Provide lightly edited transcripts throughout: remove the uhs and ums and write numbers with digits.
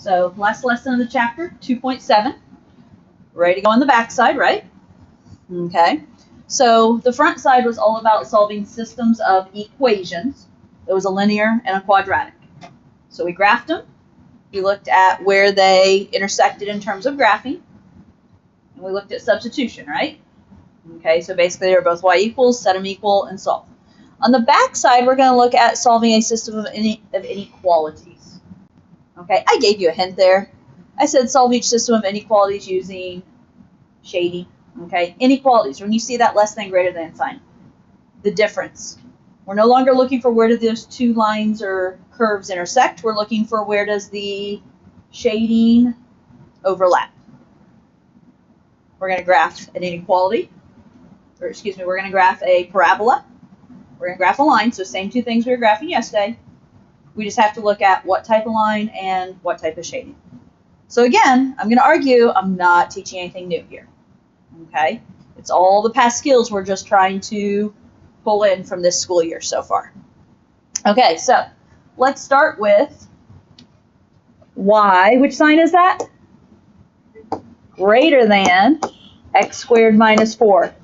So last lesson of the chapter, 2.7. Ready to go on the back side, right? Okay. So the front side was all about solving systems of equations. It was a linear and a quadratic. So we graphed them. We looked at where they intersected in terms of graphing. And we looked at substitution, right? Okay, so basically they were both y equals, set them equal, and solve. On the back side, we're going to look at solving a system of inequalities. Okay, I gave you a hint there. I said solve each system of inequalities using shading. Okay, inequalities, when you see that less than greater than sign, the difference. We're no longer looking for where do those two lines or curves intersect. We're looking for where does the shading overlap. We're going to graph an inequality, or excuse me, we're going to graph a parabola. We're going to graph a line, so same two things we were graphing yesterday. We just have to look at what type of line and what type of shading. So again, I'm going to argue I'm not teaching anything new here. Okay? It's all the past skills we're just trying to pull in from this school year so far. Okay, so let's start with y. Which sign is that? Greater than x squared minus 4. If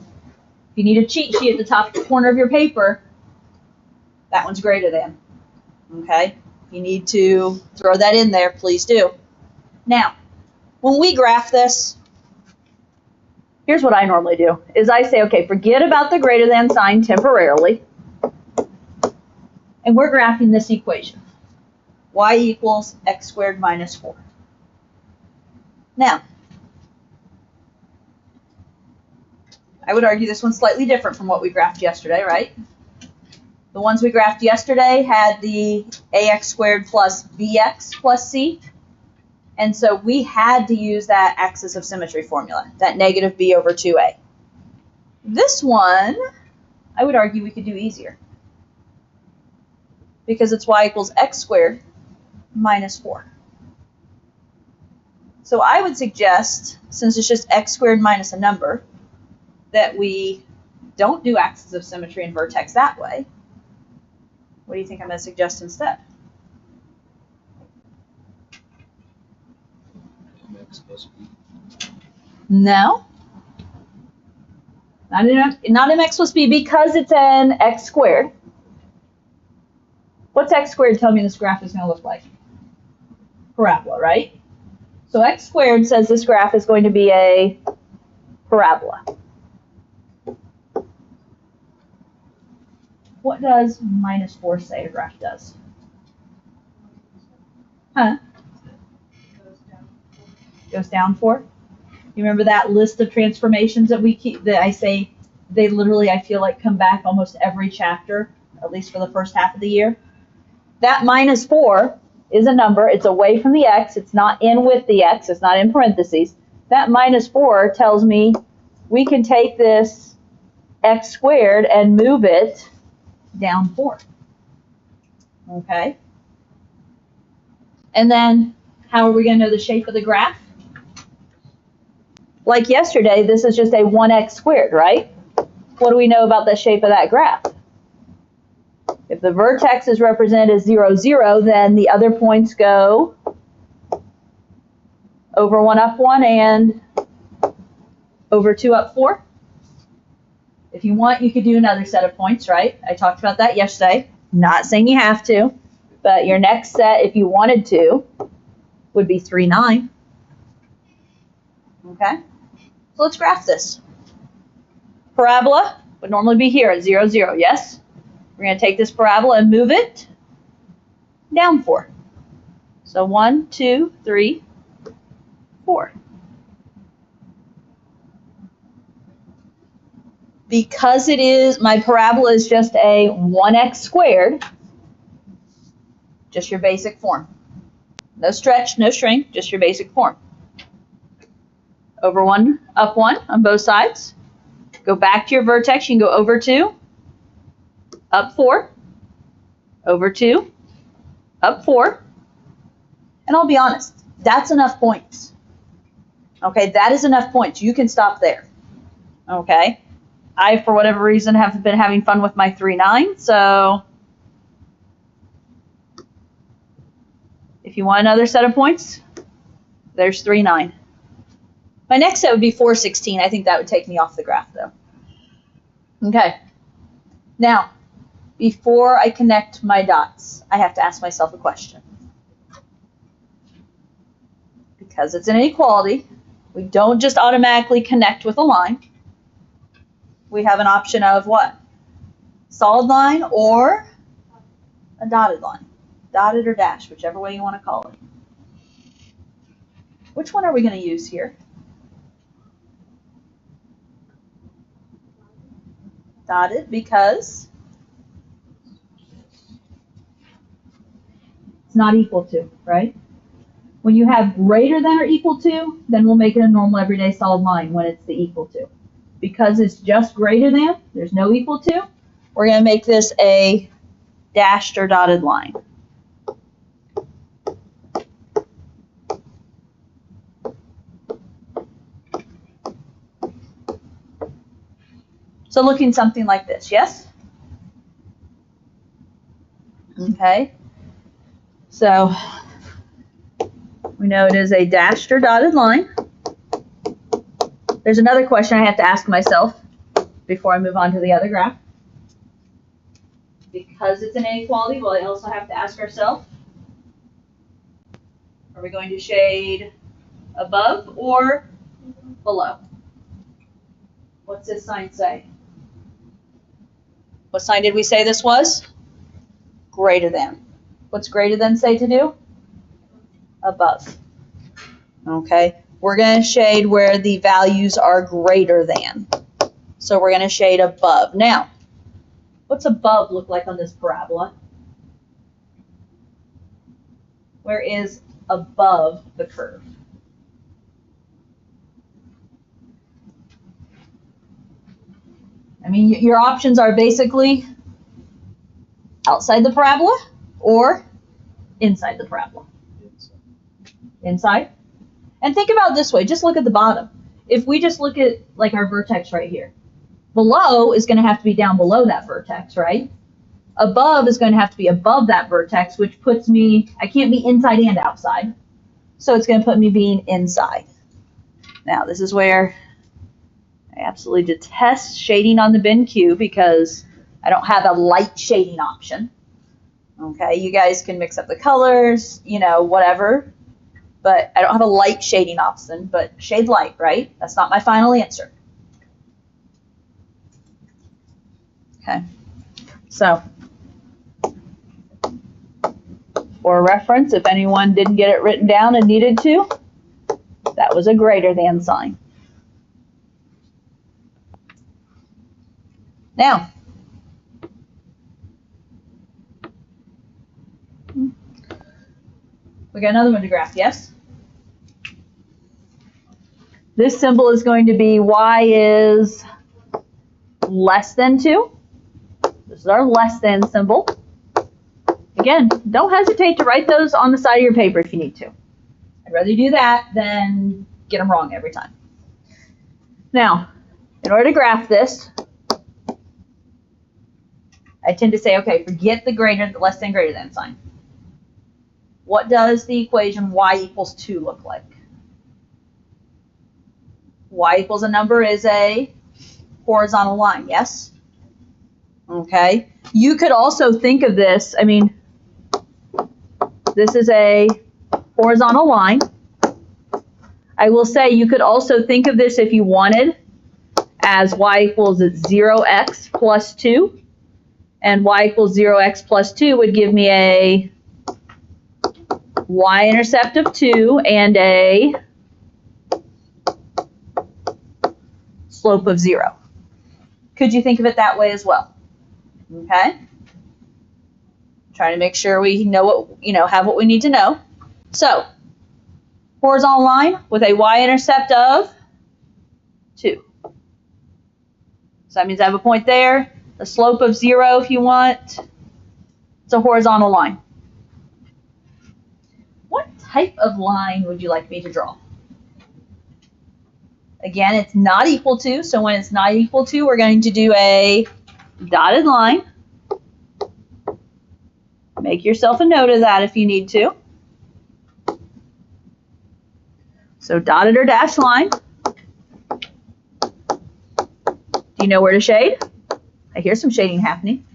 you need a cheat sheet at the top corner of your paper, that one's greater than. Okay? If you need to throw that in there, please do. Now, when we graph this, here's what I normally do, is I say, okay, forget about the greater than sign temporarily, and we're graphing this equation. Y equals x squared minus 4. Now, I would argue this one's slightly different from what we graphed yesterday, right? The ones we graphed yesterday had the ax squared plus bx plus c. And so we had to use that axis of symmetry formula, that negative b over 2a. This one, I would argue we could do easier, because it's y equals x squared minus 4. So I would suggest, since it's just x squared minus a number, that we don't do axis of symmetry and vertex that way. What do you think I'm going to suggest instead? X plus b. No. Not mx plus b, because it's an x squared. What's x squared tell me this graph is going to look like? Parabola, right? So x squared says this graph is going to be a parabola. What does minus 4 say a graph does? Huh? Goes down 4. You remember that list of transformations that we keep, that I say they literally, I feel like, come back almost every chapter, at least for the first half of the year? That minus 4 is a number. It's away from the x. It's not in with the x. It's not in parentheses. That minus 4 tells me we can take this x squared and move it down 4. Okay? And then how are we going to know the shape of the graph? Like yesterday, this is just a 1x squared, right? What do we know about the shape of that graph? If the vertex is represented as 0, 0, then the other points go over 1 up 1 and over 2 up 4. If you want, you could do another set of points, right? I talked about that yesterday. Not saying you have to, but your next set, if you wanted to, would be 3, 9. Okay? So let's graph this. Parabola would normally be here at 0, 0, yes? We're going to take this parabola and move it down 4. So 1, 2, 3, 4. Because it is, my parabola is just a 1x squared, just your basic form. No stretch, no shrink, just your basic form. Over 1, up 1 on both sides. Go back to your vertex. You can go over 2, up 4, over 2, up 4. And I'll be honest, that's enough points. Okay, that is enough points. You can stop there. Okay. I, for whatever reason, have been having fun with my 3, 9. So if you want another set of points, There's 3, 9. My next step would be 4, 16. I think that would take me off the graph, though. Okay. Now, before I connect my dots, I have to ask myself a question. Because it's an inequality, we don't just automatically connect with a line. We have an option of what? Solid line or a dotted line. Dotted or dashed, whichever way you want to call it. Which one are we going to use here? Dotted, because it's not equal to, right? When you have greater than or equal to, then we'll make it a normal everyday solid line when it's the equal to. Because it's just greater than, there's no equal to, we're going to make this a dashed or dotted line. So looking something like this, yes? Okay. So we know it is a dashed or dotted line. There's another question I have to ask myself before I move on to the other graph. Because it's an inequality, we'll also have to ask ourselves, are we going to shade above or below? What's this sign say? What sign did we say this was? Greater than. What's greater than say to do? Above. Okay. We're going to shade where the values are greater than. So we're going to shade above. Now, what's above look like on this parabola? Where is above the curve? I mean, your options are basically outside the parabola or inside the parabola. Inside. And think about it this way. Just look at the bottom. If we just look at like our vertex right here, below is going to have to be down below that vertex, right? Above is going to have to be above that vertex, which puts me, I can't be inside and outside. So it's going to put me being inside. Now, this is where I absolutely detest shading on the BenQ because I don't have a light shading option. Okay, you guys can mix up the colors, you know, whatever. But I don't have a light shading option, but shade light, right? That's not my final answer. Okay, so for reference, if anyone didn't get it written down and needed to, that was a greater than sign. Now, we got another one to graph, yes? This symbol is going to be y is less than 2. This is our less than symbol. Again, don't hesitate to write those on the side of your paper if you need to. I'd rather do that than get them wrong every time. Now, in order to graph this, I tend to say, okay, forget the less than greater than sign. What does the equation y equals 2 look like? Y equals a number is a horizontal line, yes? Okay. You could also think of this, I mean, this is a horizontal line. I will say you could also think of this if you wanted as y equals 0x plus 2. And y equals 0x plus 2 would give me a y-intercept of 2 and a slope of 0. Could you think of it that way as well? Okay. Trying to make sure we know what, have what we need to know. So, horizontal line with a y-intercept of 2. So that means I have a point there. A slope of 0 if you want. It's a horizontal line. What type of line would you like me to draw? Again, it's not equal to, so when it's not equal to, we're going to do a dotted line. Make yourself a note of that if you need to. So dotted or dashed line. Do you know where to shade? I hear some shading happening.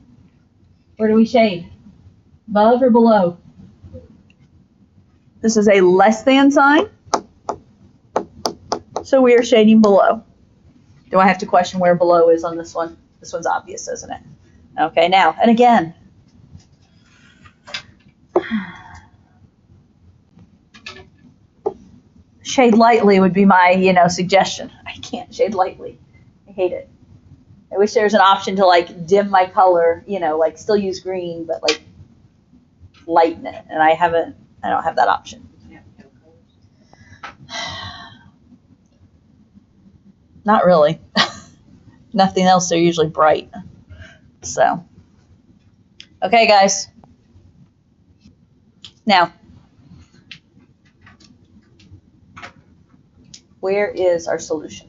Where do we shade? Above or below? This is a less than sign, so we are shading below. Do I have to question where below is on this one? This one's obvious, isn't it? Okay, now, and again. Shade lightly would be my, suggestion. I can't shade lightly. I hate it. I wish there was an option to like dim my color, like still use green, but like lighten it. And I don't have that option. Not really. Nothing else, they're usually bright. So, okay guys. Now, where is our solution?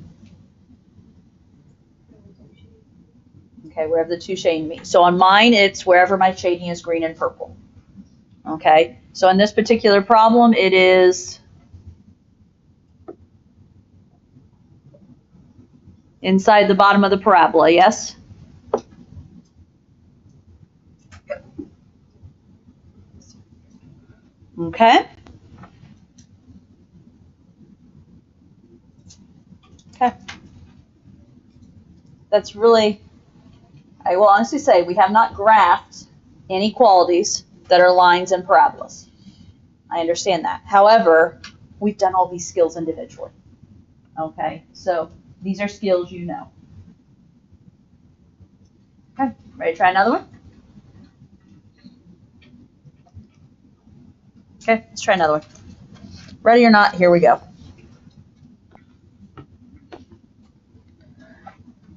Okay, wherever the two shading meet. So on mine, it's wherever my shading is green and purple. Okay, so in this particular problem, it is inside the bottom of the parabola, yes? Okay. Okay. That's really, I will honestly say, we have not graphed inequalities that are lines and parabolas. I understand that. However, we've done all these skills individually. Okay, so these are skills you know. Okay, ready to try another one? Okay, let's try another one. Ready or not, here we go.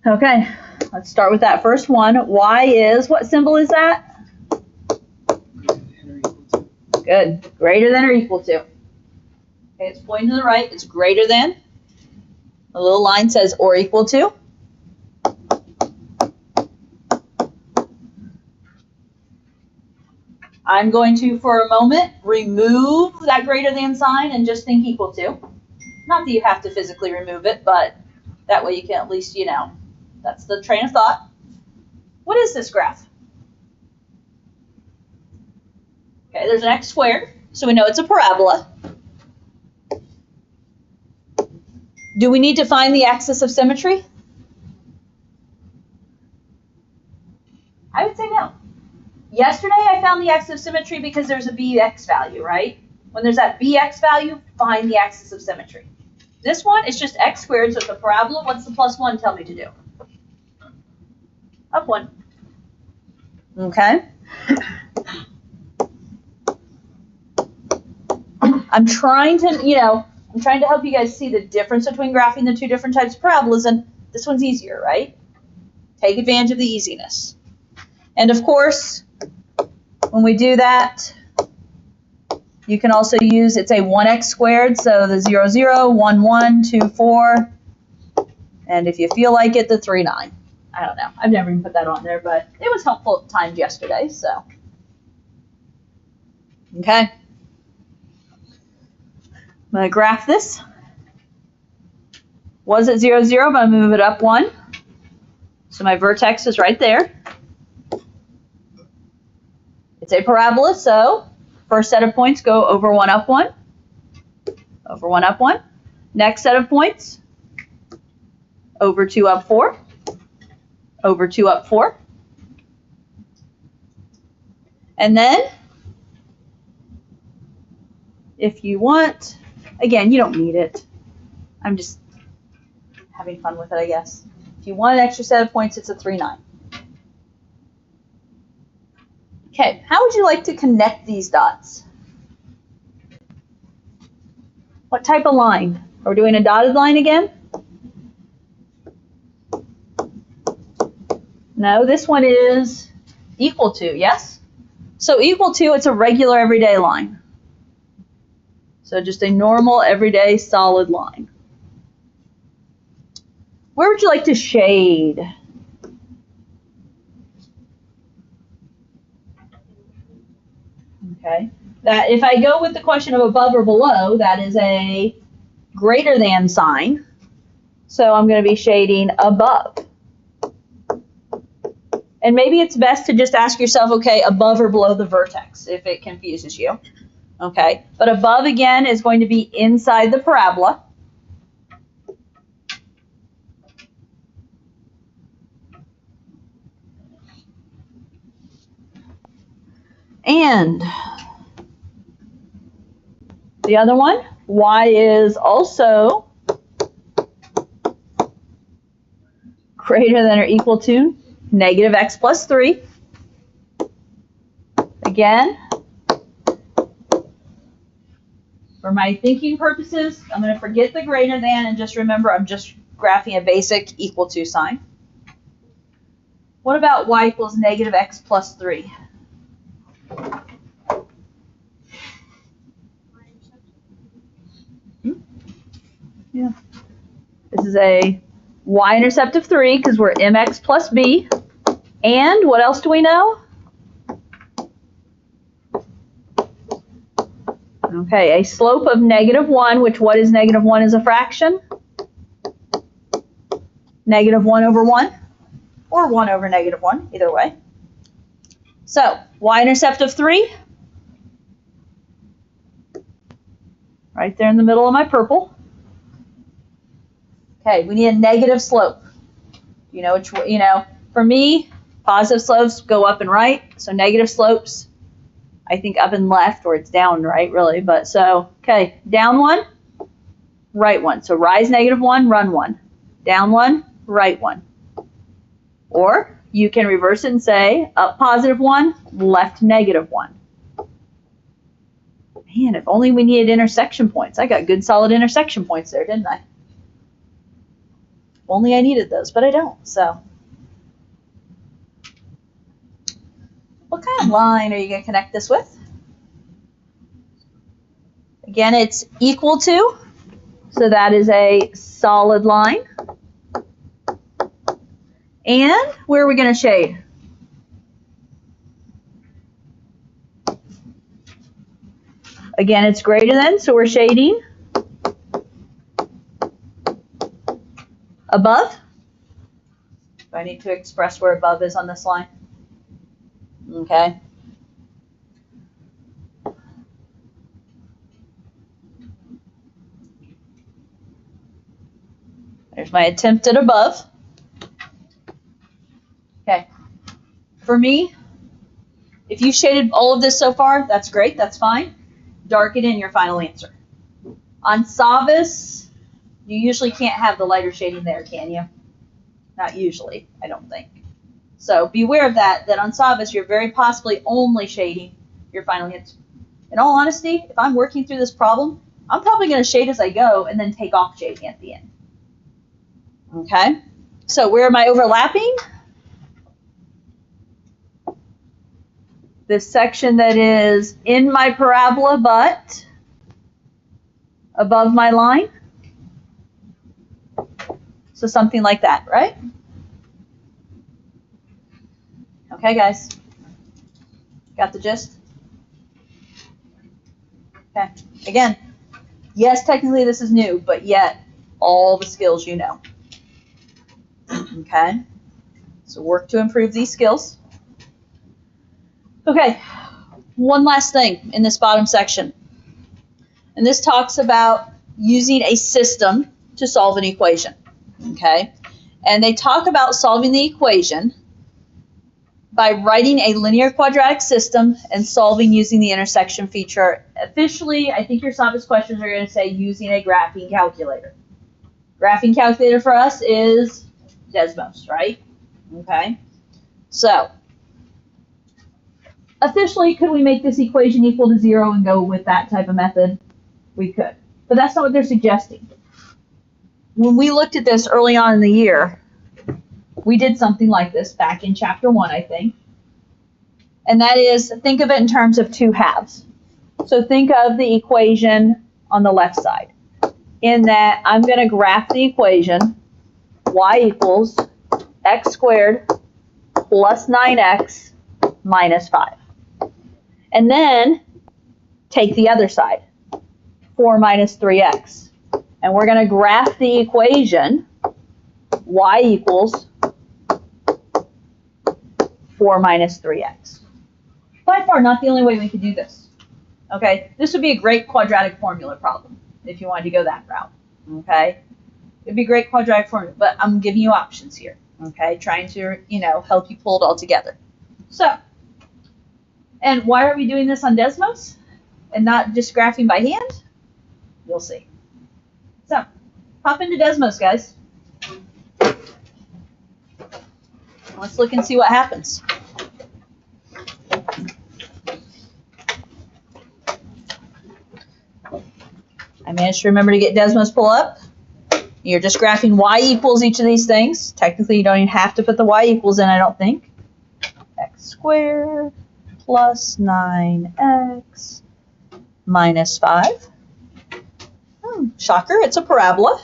Okay, let's start with that first one. Y is, what symbol is that? Good, greater than or equal to. Okay, it's pointing to the right, it's greater than. The little line says or equal to. I'm going to, for a moment, remove that greater than sign and just think equal to. Not that you have to physically remove it, but that way you can at least, that's the train of thought. What is this graph? Okay, there's an x squared, so we know it's a parabola. Do we need to find the axis of symmetry? I would say no. Yesterday I found the axis of symmetry because there's a bx value, right? When there's that bx value, find the axis of symmetry. This one is just x squared, so it's a parabola. What's the plus 1 tell me to do? Up 1. Okay. I'm trying to help you guys see the difference between graphing the two different types of parabolas, and this one's easier, right? Take advantage of the easiness. And of course, when we do that, you can also use, it's a 1x squared, so the 0, 0, 1, 1, 2, 4, and if you feel like it, the 3, 9. I don't know. I've never even put that on there, but it was helpful at times yesterday, so. Okay. I'm going to graph this. Was it 0, 0? I'm going to move it up 1. So my vertex is right there. It's a parabola, so first set of points go over 1, up 1. Over 1, up 1. Next set of points, over 2, up 4. Over 2, up 4. And then, if you want, again, you don't need it. I'm just having fun with it, I guess. If you want an extra set of points, it's a 3, 9. Okay, how would you like to connect these dots? What type of line? Are we doing a dotted line again? No, this one is equal to, yes? So equal to, it's a regular everyday line. So just a normal everyday solid line. Where would you like to shade? Okay. That if I go with the question of above or below, that is a greater than sign. So I'm going to be shading above. And maybe it's best to just ask yourself, okay, above or below the vertex, if it confuses you. Okay, but above again is going to be inside the parabola. And the other one, y is also greater than or equal to negative x plus 3. Again, for my thinking purposes, I'm going to forget the greater than and just remember I'm just graphing a basic equal to sign. What about y equals negative x plus 3? Yeah. This is a y-intercept of 3 because we're mx plus b. And what else do we know? Okay, a slope of negative 1, which what is negative 1 as a fraction? Negative 1 over 1, or 1 over negative 1, either way. So, y-intercept of 3, right there in the middle of my purple. Okay, we need a negative slope. For me, positive slopes go up and right, so negative slopes, I think up and left, or it's down and right, really. But so, okay, down 1, right 1. So rise negative 1, run 1. Down 1, right 1. Or you can reverse it and say up positive 1, left negative 1. Man, if only we needed intersection points. I got good solid intersection points there, didn't I? Only I needed those, but I don't, so. What kind of line are you going to connect this with? Again, it's equal to, so that is a solid line. And where are we going to shade? Again, it's greater than, so we're shading above. Do I need to express where above is on this line? Okay. There's my attempt at above. Okay. For me, if you shaded all of this so far, that's great, that's fine. Darken in your final answer. On Savas, you usually can't have the lighter shading there, can you? Not usually, I don't think. So beware of that on Savas, you're very possibly only shading your final answer. In all honesty, if I'm working through this problem, I'm probably going to shade as I go and then take off shading at the end. Okay? So where am I overlapping? This section that is in my parabola but above my line. So something like that, right? Okay, guys. Got the gist? Okay. Again, yes, technically this is new, but yet all the skills you know. Okay. So work to improve these skills. Okay. One last thing in this bottom section. And this talks about using a system to solve an equation. Okay. And they talk about solving the equation by writing a linear quadratic system and solving using the intersection feature. Officially, I think your Savas questions are going to say using a graphing calculator. Graphing calculator for us is Desmos, right? Okay. So, officially, could we make this equation equal to 0 and go with that type of method? We could. But that's not what they're suggesting. When we looked at this early on in the year, we did something like this back in chapter 1, I think. And that is, think of it in terms of two halves. So think of the equation on the left side. In that, I'm going to graph the equation, y equals x squared plus 9x minus 5. And then take the other side, 4 minus 3x. And we're going to graph the equation y equals 4 minus 3x. By far not the only way we could do this. Okay, this would be a great quadratic formula problem if you wanted to go that route. Okay, it'd be a great quadratic formula, but I'm giving you options here. Okay, trying to, help you pull it all together. So, and why are we doing this on Desmos and not just graphing by hand? You'll see. So, hop into Desmos, guys. Let's look and see what happens. I managed to remember to get Desmos pull up. You're just graphing y equals each of these things. Technically, you don't even have to put the y equals in, I don't think. X squared plus 9x minus 5. Shocker, it's a parabola.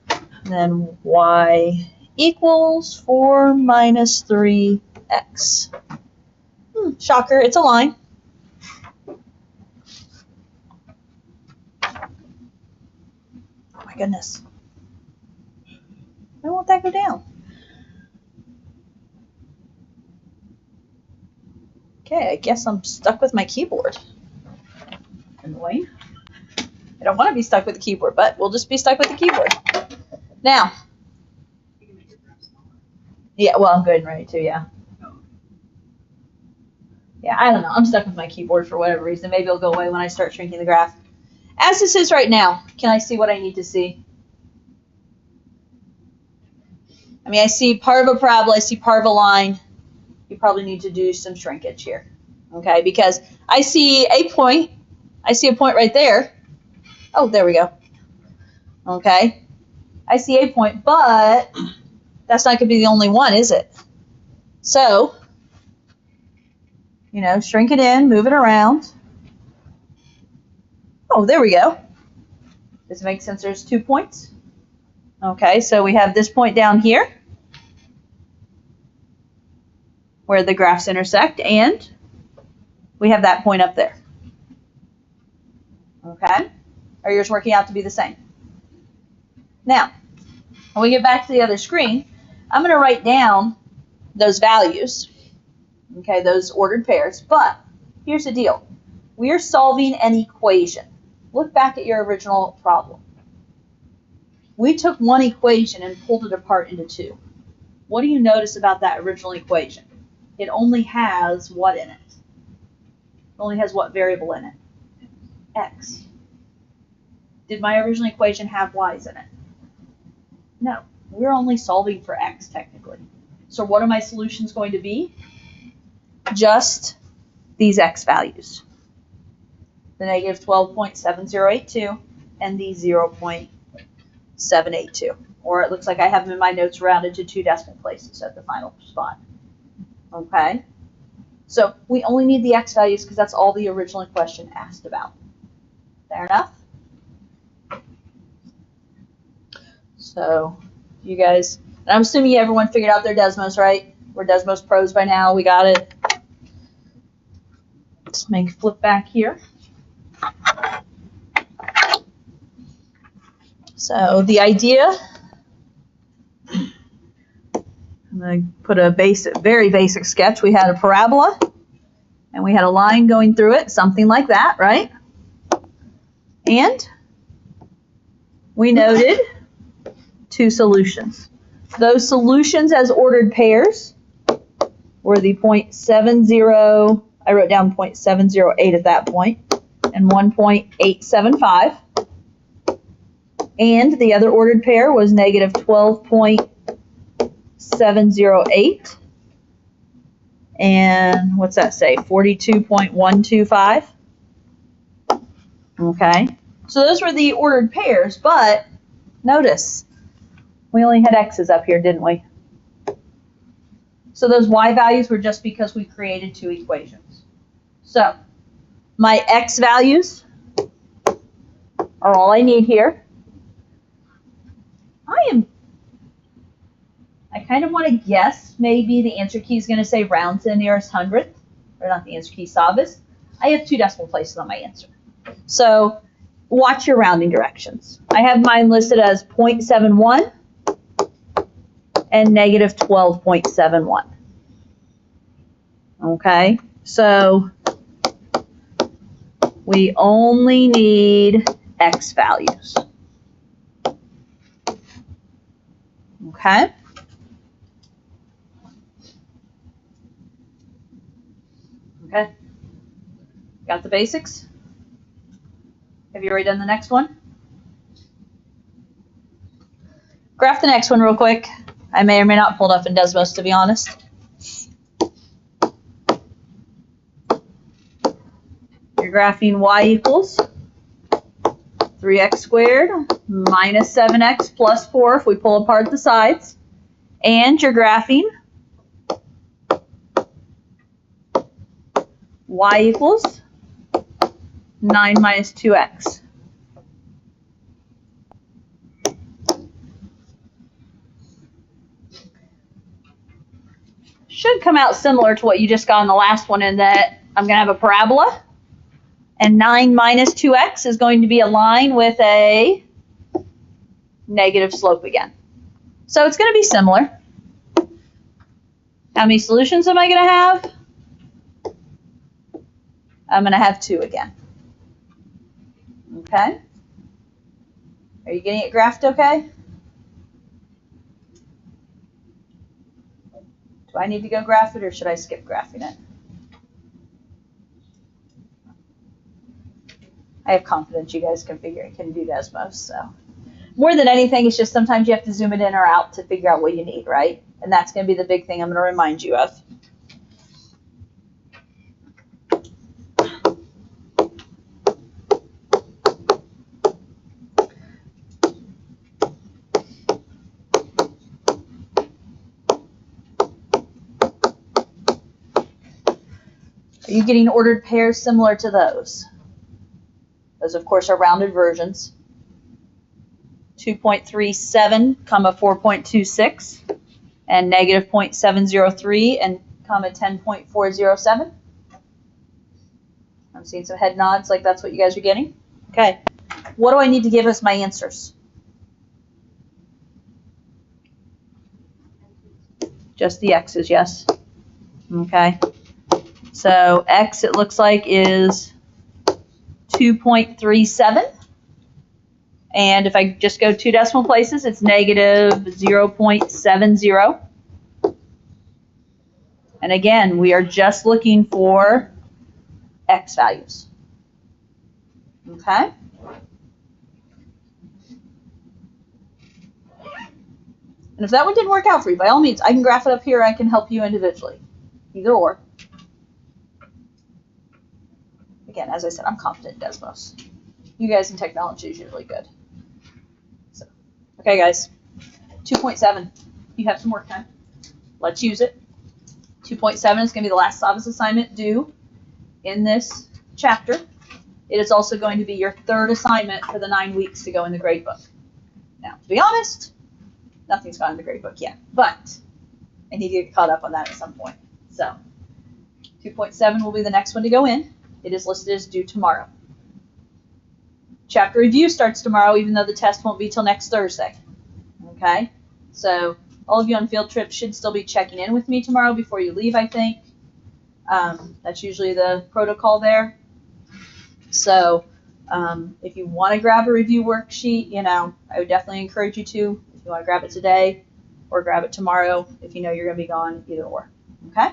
And then y equals 4 minus 3x. Shocker, it's a line. Oh my goodness. Why won't that go down? Okay, I guess I'm stuck with my keyboard. Annoying. I don't want to be stuck with the keyboard, but we'll just be stuck with the keyboard. Now. Yeah, well, I'm good and ready to, yeah. Yeah, I don't know. I'm stuck with my keyboard for whatever reason. Maybe it'll go away when I start shrinking the graph. As this is right now, can I see what I need to see? I mean, I see part of a parabola, I see part of a line. You probably need to do some shrinkage here, okay? Because I see a point. I see a point right there. Oh, there we go. Okay. I see a point, but that's not going to be the only one, is it? So, shrink it in, move it around. Oh, there we go. Does it make sense there's 2 points? Okay, so we have this point down here where the graphs intersect, and we have that point up there. Okay? Are yours working out to be the same? Now, when we get back to the other screen, I'm going to write down those values, okay, those ordered pairs, but here's the deal. We are solving an equation. Look back at your original problem. We took one equation and pulled it apart into two. What do you notice about that original equation? It only has what in it? It only has what variable in it? X. Did my original equation have y's in it? No. We're only solving for x technically. So what are my solutions going to be? Just these x values. The negative 12.7082 and the 0.782. Or it looks like I have them in my notes rounded to 2 decimal places at the final spot. Okay? So we only need the x values because that's all the original question asked about. Fair enough? So you guys, I'm assuming everyone figured out their Desmos, right? We're Desmos pros by now. We got it. Let's flip back here. So the idea, I'm going to put a very basic sketch. We had a parabola, and we had a line going through it, something like that, right? And we noted 2 solutions. Those solutions as ordered pairs were the 0.70, I wrote down 0.708 at that point, and 1.875. And the other ordered pair was negative 12.708. And what's that say? 42.125. Okay. So those were the ordered pairs, but notice we only had x's up here, didn't we? So those y values were just because we created 2 equations. So my x values are all I need here. I kind of want to guess maybe the answer key is going to say round to the nearest hundredth, or not the answer key, Savas. I have 2 decimal places on my answer. So watch your rounding directions. I have mine listed as 0.71 and negative 12.71. Okay, so we only need x values. Okay. Okay. Got the basics? Have you already done the next one? Graph the next one real quick. I may or may not pull it up in Desmos, to be honest. You're graphing y equals 3x squared minus 7x plus 4 if we pull apart the sides. And you're graphing y equals 9 minus 2x. Should come out similar to what you just got in the last one in that I'm going to have a parabola. And 9 minus 2x is going to be a line with a negative slope again. So it's going to be similar. How many solutions am I going to have? I'm going to have 2 again. Okay. Are you getting it graphed okay? Do I need to go graph it or should I skip graphing it? I have confidence you guys can do Desmos. So more than anything, it's just sometimes you have to zoom it in or out to figure out what you need, right? And that's going to be the big thing I'm going to remind you of. Are you getting ordered pairs similar to those? Those, of course, are rounded versions. 2.37, 4.26, and negative 0.703, and 10.407. I'm seeing some head nods like that's what you guys are getting. Okay. What do I need to give us my answers? Just the x's, yes? Okay. So x, it looks like, is 2.37. And if I just go 2 decimal places, it's negative 0.70. And again, we are just looking for x values. Okay? And if that one didn't work out for you, by all means, I can graph it up here. I can help you individually. Either or. Again, as I said, I'm confident in Desmos. You guys in technology is usually good. So, okay, guys. 2.7. You have some work time. Let's use it. 2.7 is going to be the last Savas assignment due in this chapter. It is also going to be your third assignment for the 9 weeks to go in the grade book. Now, to be honest, nothing's gone in the grade book yet, but I need to get caught up on that at some point. So, 2.7 will be the next one to go in. It is listed as due tomorrow. Chapter review starts tomorrow, even though the test won't be till next Thursday. Okay? So all of you on field trips should still be checking in with me tomorrow before you leave, I think. That's usually the protocol there. So if you want to grab a review worksheet, I would definitely encourage you to. If you want to grab it today or grab it tomorrow, if you know you're going to be gone, either or. Okay?